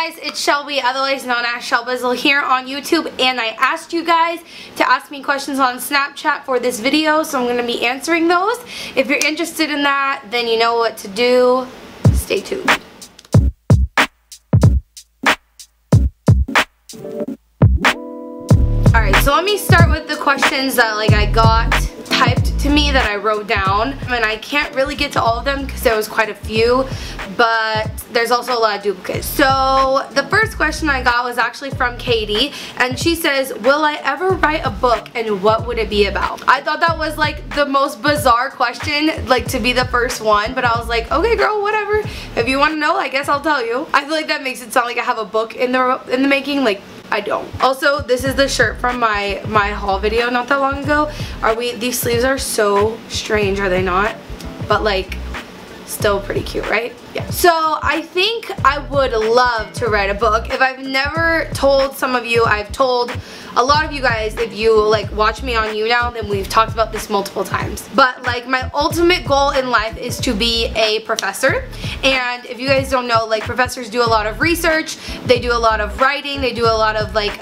guys, it's Shelby, otherwise known as Shelbizleee, here on YouTube, and I asked you guys to ask me questions on Snapchat for this video, so I'm going to be answering those. If you're interested in that, then you know what to do. Stay tuned. Alright, so let me start with the questions that I got typed to me that I wrote down, and I can't really get to all of them because there was quite a few, but there's also a lot of duplicates. So the first question I got was actually from Katie, and she says, will I ever write a book, and what would it be about? I thought that was like the most bizarre question, like to be the first one, but I was like, okay girl, whatever, if you want to know, I guess I'll tell you. I feel like that makes it sound like I have a book in the making, like I don't. Also, this is the shirt from my haul video not that long ago. These sleeves are so strange, are they not? But like, still pretty cute, right? Yeah. So I think I would love to write a book. If I've never told some of you, I've told a lot of you guys, if you like watch me on YouNow, then we've talked about this multiple times. But like my ultimate goal in life is to be a professor. And if you guys don't know, like professors do a lot of research, they do a lot of writing, they do a lot of like,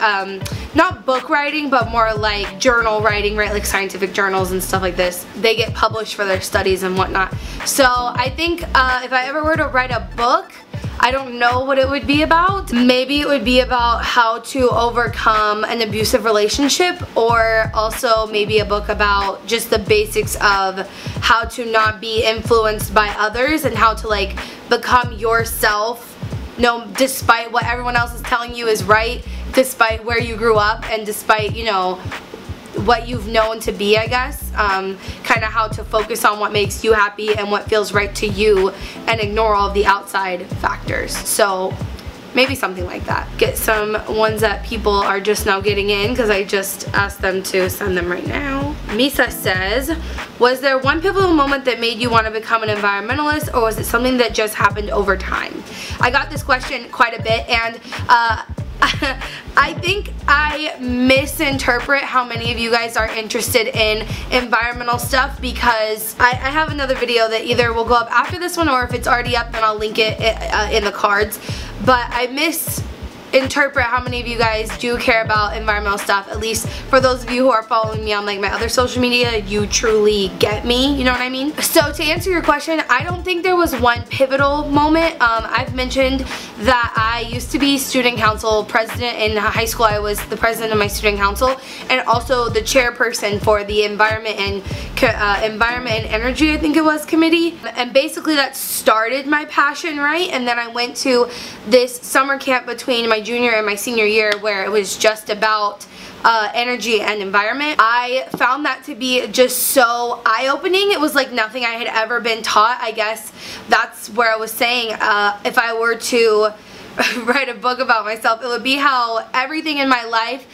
not book writing, but more like journal writing, right? Like scientific journals and stuff like this. They get published for their studies and whatnot. So I think if I ever were to write a book, I don't know what it would be about. Maybe it would be about how to overcome an abusive relationship, or also maybe a book about just the basics of how to not be influenced by others and how to like become yourself, despite what everyone else is telling you is right, despite where you grew up, and despite, you know, what you've known to be, I guess. Kind of how to focus on what makes you happy and what feels right to you and ignore all of the outside factors. So maybe something like that. Get some ones that people are just now getting in because I just asked them to send them right now. Misa says, was there one pivotal moment that made you want to become an environmentalist, or was it something that just happened over time? I got this question quite a bit, and I think I misinterpret how many of you guys are interested in environmental stuff, because I have another video that either will go up after this one, or if it's already up then I'll link it in the cards. But I misinterpret how many of you guys do care about environmental stuff. At least for those of you who are following me on like my other social media, you truly get me, you know what I mean? So to answer your question, I don't think there was one pivotal moment. I've mentioned that I used to be student council president. In high school I was the president of my student council, and also the chairperson for the environment and energy, I think it was, committee. And basically that started my passion, right? And then I went to this summer camp between my junior and my senior year where it was just about energy and environment. I found that to be just so eye-opening. It was like nothing I had ever been taught. I guess that's where I was saying if I were to write a book about myself, it would be how everything in my life,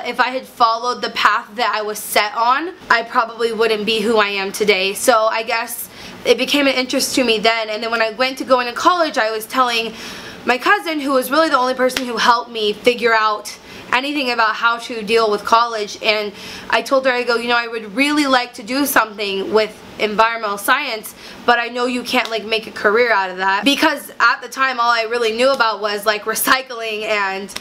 if I had followed the path that I was set on, I probably wouldn't be who I am today. So I guess it became an interest to me then, and then when I went to go into college, I was telling my cousin, who was really the only person who helped me figure out anything about how to deal with college, and I told her, I go, you know, I would really like to do something with environmental science, but I know you can't like make a career out of that, because at the time all I really knew about was like recycling and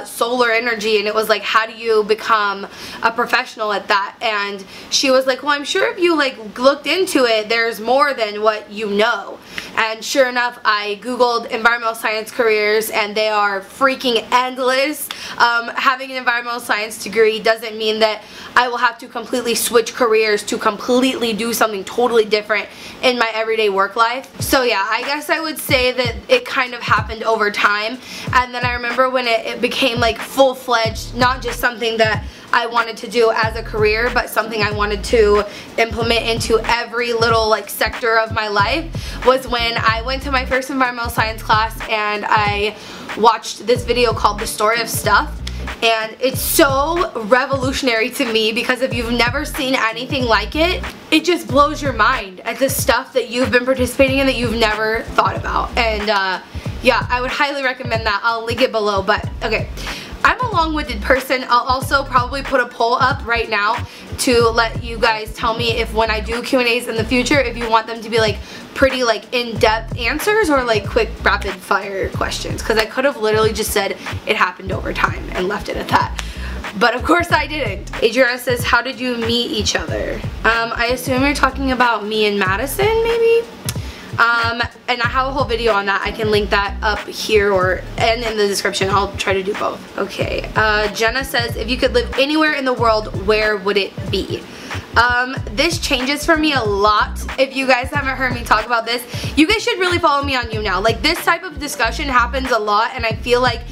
solar energy, and it was like, how do you become a professional at that? And she was like, well, I'm sure if you like looked into it, there's more than what you know. And sure enough, I googled environmental science careers, and they are freaking endless. Having an environmental science degree doesn't mean that I will have to completely switch careers to completely do something totally different in my everyday work life. So yeah, I guess I would say that it kind of happened over time, and then I remember when it became like full-fledged, not just something that I wanted to do as a career, but something I wanted to implement into every little like sector of my life, was when I went to my first environmental science class and I watched this video called The Story of Stuff. And it's so revolutionary to me, because if you've never seen anything like it, it just blows your mind at the stuff that you've been participating in that you've never thought about. And yeah, I would highly recommend that. I'll link it below. But okay, I'm a long-winded person. I'll also probably put a poll up right now to let you guys tell me if when I do Q&As in the future, if you want them to be like pretty like in-depth answers or like quick rapid fire questions, because I could have literally just said it happened over time and left it at that. But of course I didn't. Adriana says, how did you meet each other? I assume you're talking about me and Madison, maybe? And I have a whole video on that. I can link that up here and in the description. I'll try to do both. Okay, Jenna says, if you could live anywhere in the world, where would it be? This changes for me a lot. If you guys haven't heard me talk about this, you guys should really follow me on YouNow. Like, this type of discussion happens a lot, and I feel like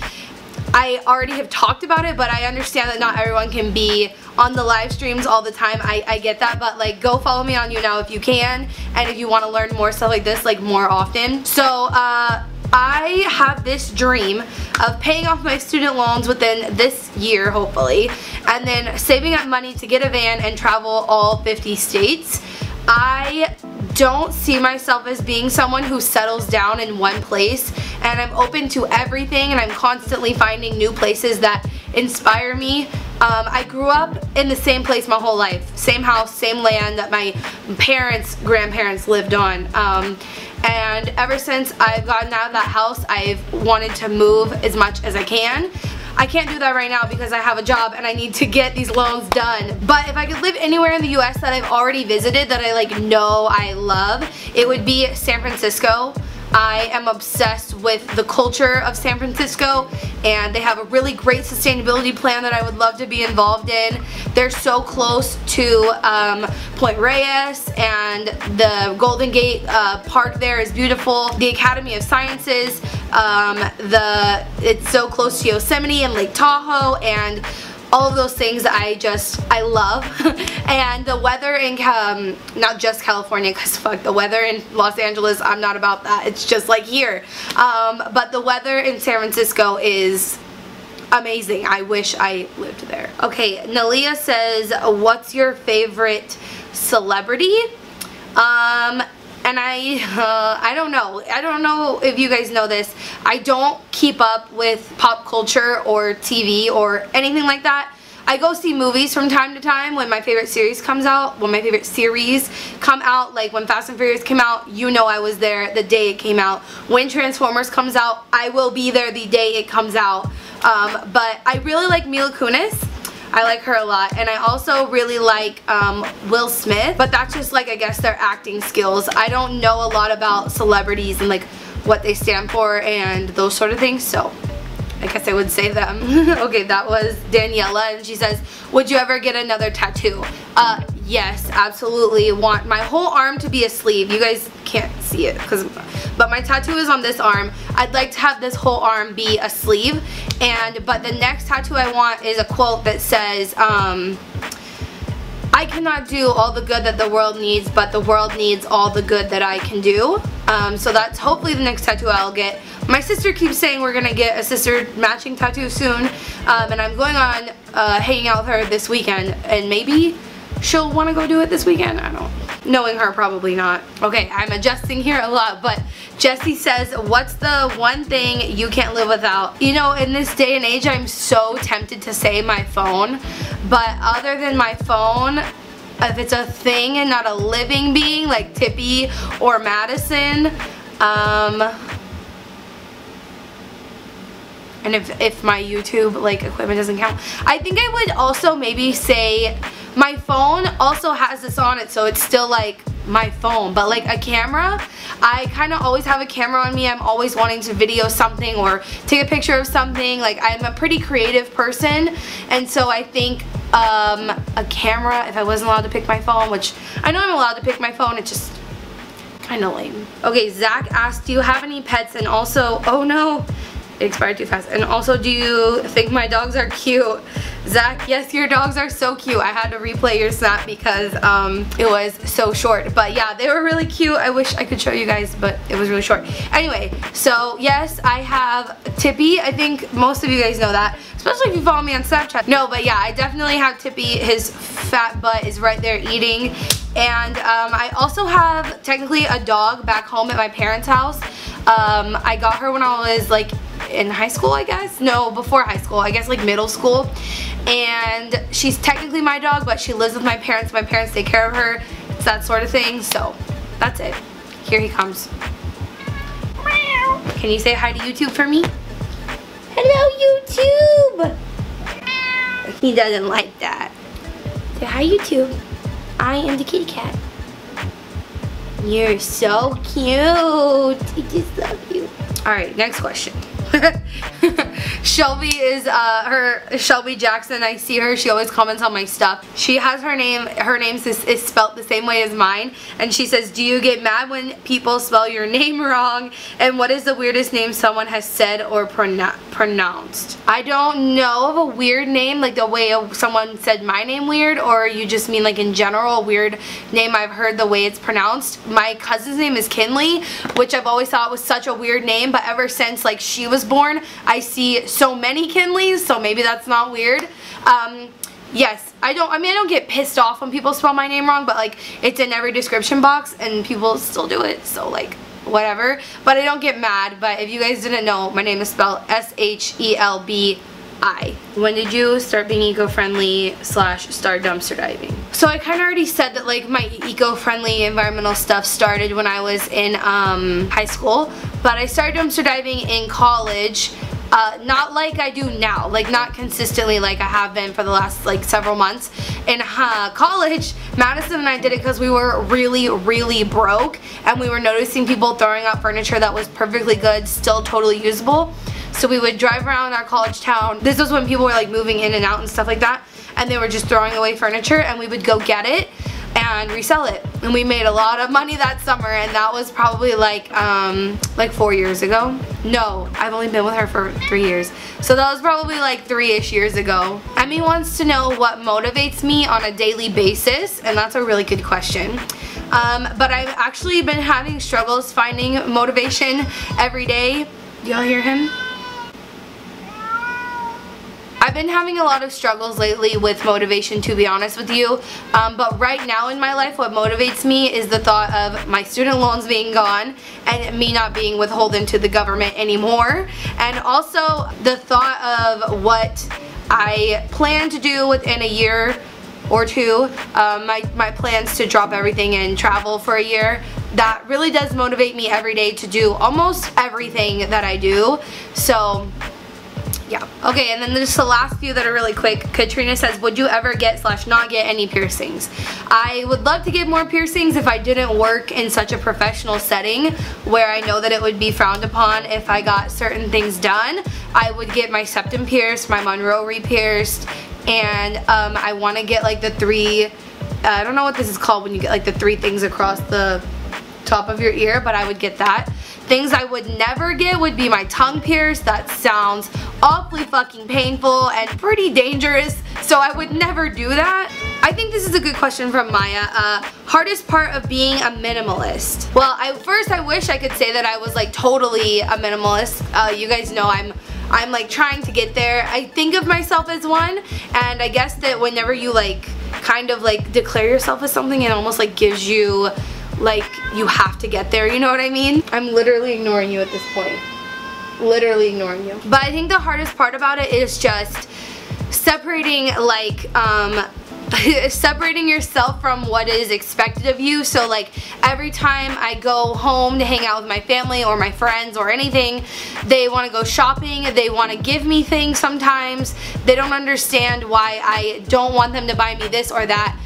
I already have talked about it, but I understand that not everyone can be on the live streams all the time. I get that, but like, go follow me on YouNow if you can, and if you want to learn more stuff like this, like more often. So I have this dream of paying off my student loans within this year, hopefully, and then saving up money to get a van and travel all 50 states. I don't see myself as being someone who settles down in one place, and I'm open to everything, and I'm constantly finding new places that inspire me. I grew up in the same place my whole life, same house, same land that my grandparents lived on, and ever since I've gotten out of that house, I've wanted to move as much as I can. I can't do that right now because I have a job and I need to get these loans done. But if I could live anywhere in the US that I've already visited, that I like know I love, it would be San Francisco. I am obsessed with the culture of San Francisco, and they have a really great sustainability plan that I would love to be involved in. They're so close to Point Reyes, and the Golden Gate Park there is beautiful. The Academy of Sciences, it's so close to Yosemite and Lake Tahoe, and all of those things I love. And the weather in, not just California, because fuck the weather in Los Angeles, I'm not about that. It's just like here. But the weather in San Francisco is amazing. I wish I lived there. Okay, Nalia says, what's your favorite celebrity? And I don't know. I don't know if you guys know this. I don't keep up with pop culture or TV or anything like that. I go see movies from time to time when my favorite series comes out. When my favorite series come out, like when Fast and Furious came out, you know I was there the day it came out. When Transformers comes out, I will be there the day it comes out. But I really like Mila Kunis. I like her a lot, and I also really like Will Smith, but that's just like, I guess, their acting skills. I don't know a lot about celebrities and like what they stand for and those sort of things, so I guess I would say them. Okay, that was Daniela, and she says, would you ever get another tattoo? Yes, absolutely. Want my whole arm to be a sleeve. You guys can't see it, but my tattoo is on this arm. I'd like to have this whole arm be a sleeve, but the next tattoo I want is a quote that says, I cannot do all the good that the world needs, but the world needs all the good that I can do. So that's hopefully the next tattoo I'll get. My sister keeps saying we're gonna get a sister matching tattoo soon, and I'm going on hanging out with her this weekend, and maybe she'll want to go do it this weekend. I don't know. Knowing her, probably not. Okay, I'm adjusting here a lot, but Jessie says, what's the one thing you can't live without? You know, in this day and age, I'm so tempted to say my phone, but other than my phone, if it's a thing and not a living being like Tippy or Madison, and if my YouTube like equipment doesn't count, I think I would also maybe say my phone also has this on it, so it's still like my phone, but like a camera, I kind of always have a camera on me. I'm always wanting to video something or take a picture of something. Like, I'm a pretty creative person, and so I think a camera, if I wasn't allowed to pick my phone, which I know I'm allowed to pick my phone, it's just kind of lame. Okay, Zach asked, do you have any pets? And also, oh no, it expired too fast. And also, do you think my dogs are cute? Zach, yes, your dogs are so cute. I had to replay your snap because it was so short. But yeah, they were really cute. I wish I could show you guys, but it was really short. Anyway, so yes, I have Tippy. I think most of you guys know that, especially if you follow me on Snapchat. No, but yeah, I definitely have Tippy. His fat butt is right there eating. And I also have technically a dog back home at my parents' house. I got her when I was like in high school, I guess. No, before high school, I guess like middle school. and she's technically my dog, but she lives with my parents. My parents take care of her. It's that sort of thing. So that's it. Here he comes. Can you say hi to YouTube for me? Hello, YouTube. He doesn't like that. Say hi, YouTube. I am the kitty cat. You're so cute. I just love you. Alright, next question. Shelby is Shelby Jackson. I see her, she always comments on my stuff. She has her name is spelled the same way as mine, and she says, do you get mad when people spell your name wrong, and what is the weirdest name someone has said or pronounced? I don't know of a weird name, like the way someone said my name weird, or you just mean like in general a weird name I've heard the way it's pronounced. My cousin's name is Kinley, which I've always thought was such a weird name, but ever since like she was born, I see so many Kinleys, so maybe that's not weird. Yes, I don't get pissed off when people spell my name wrong, but like it's in every description box and people still do it, so like whatever. But I don't get mad. But if you guys didn't know, my name is spelled Shelbi. When did you start being eco-friendly / start dumpster diving? So I kind of already said that like my eco-friendly environmental stuff started when I was in high school, but I started dumpster diving in college. Not like I do now, like not consistently like I have been for the last like several months. In college, Madison and I did it because we were really broke, and we were noticing people throwing out furniture that was perfectly good, still totally usable. So we would drive around our college town. This was when people were like moving in and out and stuff like that, and they were just throwing away furniture, and we would go get it and resell it. And we made a lot of money that summer, and that was probably like 4 years ago. No, I've only been with her for 3 years. So that was probably like 3-ish years ago. Emmy wants to know what motivates me on a daily basis, and that's a really good question. But I've actually been having struggles finding motivation every day. Do y'all hear him? I've been having a lot of struggles lately with motivation, to be honest with you, but right now in my life what motivates me is the thought of my student loans being gone and me not being withholden to the government anymore, and also the thought of what I plan to do within a year or two, my plans to drop everything and travel for a year. That really does motivate me every day to do almost everything that I do. So yeah. Okay, and then there's the last few that are really quick. Katrina says, would you ever get / not get any piercings? I would love to get more piercings if I didn't work in such a professional setting where I know that it would be frowned upon if I got certain things done. I would get my septum pierced, my Monroe re-pierced, and I want to get like the 3, I don't know what this is called when you get like the 3 things across the top of your ear, but I would get that. Things I would never get would be my tongue pierced. That sounds awfully fucking painful and pretty dangerous, so I would never do that. I think this is a good question from Maya. Hardest part of being a minimalist. Well, first I wish I could say that I was like totally a minimalist. You guys know I'm like trying to get there. I think of myself as one, and I guess that whenever you like kind of like declare yourself as something, it almost like gives you like you have to get there, you know what I mean? I'm literally ignoring you at this point. Literally ignoring you. But I think the hardest part about it is just separating like separating yourself from what is expected of you. So like every time I go home to hang out with my family or my friends or anything, they want to go shopping, they want to give me things sometimes. They don't understand why I don't want them to buy me this or that.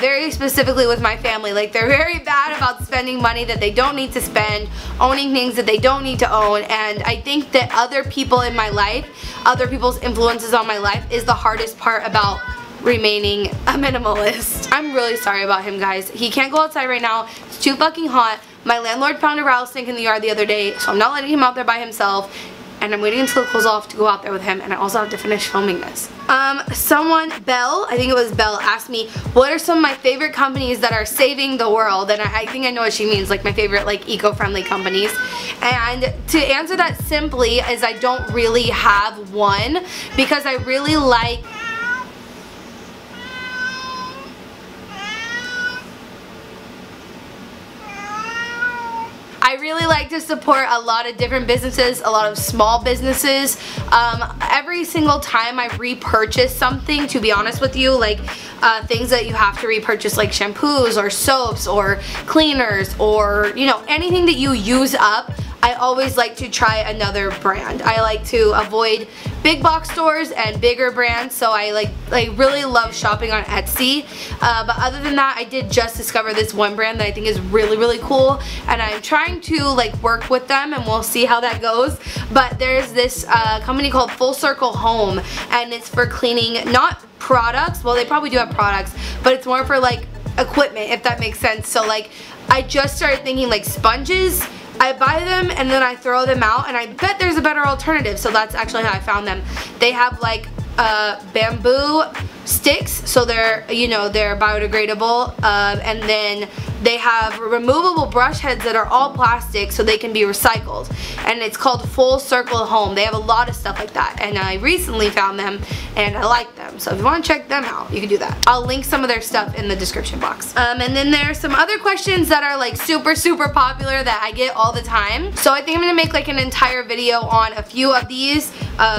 Very specifically with my family, like they're very bad about spending money that they don't need to spend, owning things that they don't need to own, and I think that other people in my life, other people's influences on my life is the hardest part about remaining a minimalist. I'm really sorry about him, guys. He can't go outside right now. It's too fucking hot. My landlord found a rattlesnake in the yard the other day, so I'm not letting him out there by himself. And I'm waiting until it cools off to go out there with him, and I also have to finish filming this. Someone, Belle, I think it was Belle, asked me, what are some of my favorite companies that are saving the world? And I think I know what she means, like my favorite like eco-friendly companies. And to answer that simply is I don't really have one, because I really like I really like to support a lot of different businesses, a lot of small businesses. Every single time I repurchase something, to be honest with you, like things that you have to repurchase like shampoos or soaps or cleaners or, you know, anything that you use up, I always like to try another brand. I like to avoid big box stores and bigger brands, so I really love shopping on Etsy. But other than that, I did just discover this one brand that I think is really cool, and I'm trying to like work with them, and we'll see how that goes. But there's this company called Full Circle Home, and it's for cleaning, not products. Well, they probably do have products, but it's more for like equipment, if that makes sense. So like I just started thinking like sponges. I buy them and then I throw them out, and I bet there's a better alternative, so that's actually how I found them. They have like bamboo sticks, so they're, you know, they're biodegradable, and then they have removable brush heads that are all plastic, so they can be recycled, and it's called Full Circle Home. They have a lot of stuff like that, and I recently found them and I like them, so if you want to check them out, you can do that. I'll link some of their stuff in the description box. And then there's some other questions that are like super popular that I get all the time, so I think I'm gonna make like an entire video on a few of these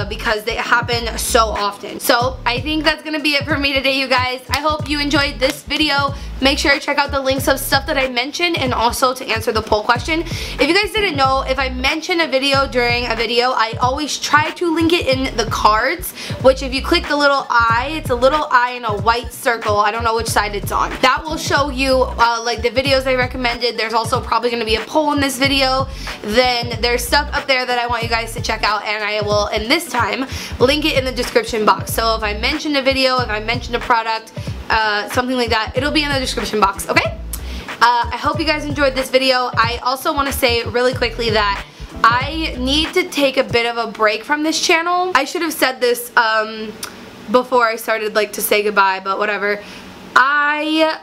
because they happen so often. So I think that's gonna be it for me today, you guys. I hope you enjoyed this video. Make sure to check out the links of stuff that I mentioned, and also to answer the poll question. If you guys didn't know, if I mention a video during a video, I always try to link it in the cards, which if you click the little eye, it's a little eye in a white circle. I don't know which side it's on. That will show you like the videos I recommended. There's also probably going to be a poll in this video. Then there's stuff up there that I want you guys to check out, and I will, in this time, link it in the description box. So if I mention a video, if I mention a product, something like that, it'll be in the description box, okay? I hope you guys enjoyed this video. I also want to say really quickly that I need to take a bit of a break from this channel. I should have said this before I started like to say goodbye, but whatever. I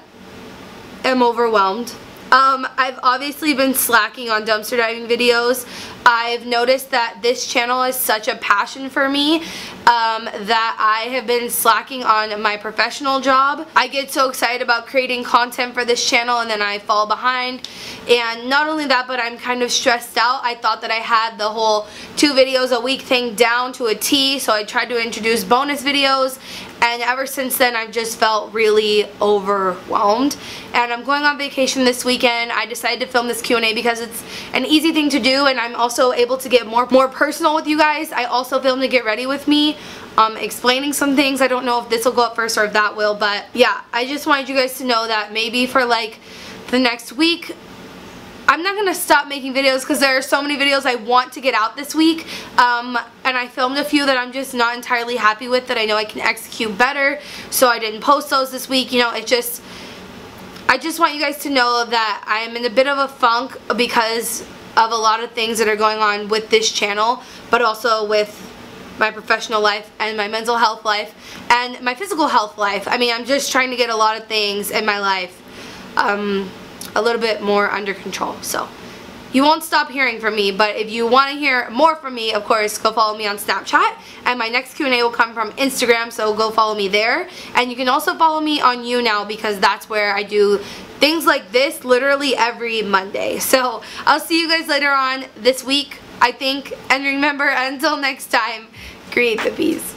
am overwhelmed. I've obviously been slacking on dumpster diving videos. I've noticed that this channel is such a passion for me that I have been slacking on my professional job. I get so excited about creating content for this channel, and then I fall behind. And not only that, but I'm kind of stressed out. I thought that I had the whole 2 videos a week thing down to a T, so I tried to introduce bonus videos, and ever since then I've just felt really overwhelmed. And I'm going on vacation this weekend. I decided to film this Q&A because it's an easy thing to do, and I'm also able to get more personal with you guys. I also filmed a Get Ready With Me, explaining some things. I don't know if this will go up first or if that will, but yeah, I just wanted you guys to know that maybe for like the next week, I'm not going to stop making videos because there are so many videos I want to get out this week, and I filmed a few that I'm just not entirely happy with that I know I can execute better, so I didn't post those this week. You know, I just want you guys to know that I'm in a bit of a funk because of a lot of things that are going on with this channel, but also with my professional life and my mental health life and my physical health life. I mean, I'm just trying to get a lot of things in my life a little bit more under control. So you won't stop hearing from me, but if you want to hear more from me, of course, go follow me on Snapchat, and my next Q&A will come from Instagram, so go follow me there. And you can also follow me on YouNow, because that's where I do things like this literally every Monday. So I'll see you guys later on this week, I think, and remember, until next time, create the peace.